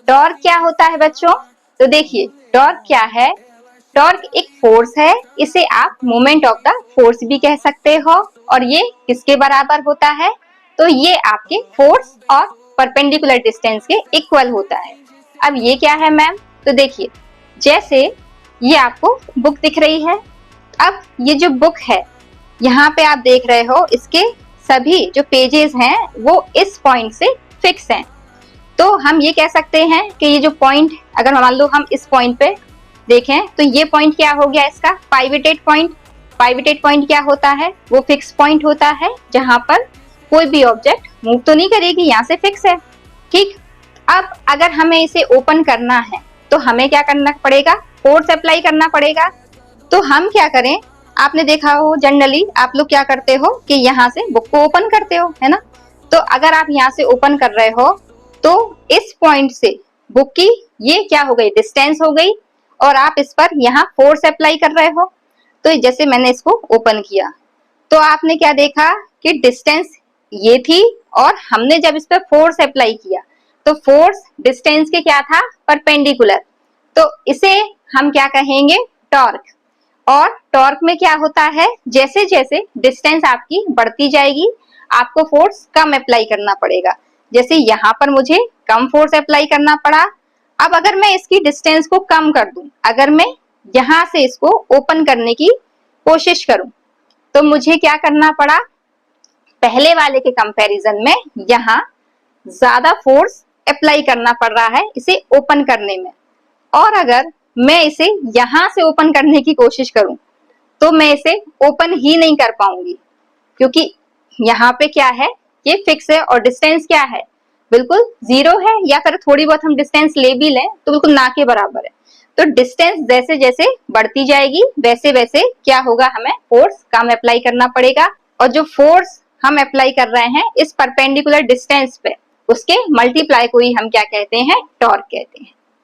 Torque क्या होता है बच्चों? तो देखिए टॉर्क क्या है? टॉर्क एक फोर्स है, इसे आप मोमेंट ऑफ द फोर्स भी कह सकते हो। और ये किसके बराबर होता है? तो ये आपके फोर्स और परपेंडिकुलर डिस्टेंस के इक्वल होता है। अब ये क्या है मैम? तो देखिए जैसे ये आपको बुक दिख रही है। अब ये जो बुक है यहाँ पे आप देख रहे हो, इसके सभी जो पेजेस हैं वो इस पॉइंट से फिक्स हैं। तो हम ये कह सकते हैं कि ये जो पॉइंट, अगर मान लो हम इस पॉइंट पे देखें तो ये पॉइंट क्या हो गया इसका? पाइवेटेड पॉइंट। पाइवेटेड पॉइंट क्या होता है? वो फिक्स पॉइंट होता है जहां पर कोई भी ऑब्जेक्ट मूव तो नहीं करेगी, यहाँ से फिक्स है। ठीक। अब अगर हमें इसे ओपन करना है तो हमें क्या करना पड़ेगा? फोर्स अप्लाई करना पड़ेगा। तो हम क्या करें? आपने देखा हो जनरली आप लोग क्या करते हो कि यहाँ से बुक को ओपन करते हो, है ना? तो अगर आप यहाँ से ओपन कर रहे हो तो इस पॉइंट से बुक की ये क्या हो गई? डिस्टेंस हो गई। और आप इस पर यहाँ फोर्स अप्लाई कर रहे हो। तो जैसे मैंने इसको ओपन किया तो आपने क्या देखा कि डिस्टेंस ये थी, और हमने जब इस पर फोर्स अप्लाई किया तो फोर्स डिस्टेंस के क्या था? परपेंडिकुलर। तो इसे हम क्या कहेंगे? टॉर्क। और टॉर्क में क्या होता है? जैसे जैसे डिस्टेंस आपकी बढ़ती जाएगी आपको फोर्स कम अप्लाई करना पड़ेगा। जैसे यहाँ पर मुझे कम फोर्स अप्लाई करना पड़ा। अब अगर मैं इसकी डिस्टेंस को कम कर दूं, अगर मैं यहाँ से इसको ओपन करने की कोशिश करूं तो मुझे क्या करना पड़ा? पहले वाले के कंपैरिजन में यहाँ ज्यादा फोर्स अप्लाई करना पड़ रहा है इसे ओपन करने में। और अगर मैं इसे यहाँ से ओपन करने की कोशिश करूं तो मैं इसे ओपन ही नहीं कर पाऊंगी, क्योंकि यहाँ पे क्या है? ये फिक्स है और डिस्टेंस क्या है? बिल्कुल जीरो है, या फिर थोड़ी बहुत हम डिस्टेंस ले भी लें तो बिल्कुल ना के बराबर है। तो डिस्टेंस जैसे जैसे बढ़ती जाएगी वैसे वैसे क्या होगा? हमें फोर्स कम अप्लाई करना पड़ेगा। और जो फोर्स हम अप्लाई कर रहे हैं इस परपेंडिकुलर डिस्टेंस पे, उसके मल्टीप्लाई को ही हम क्या कहते हैं? टॉर्क कहते हैं।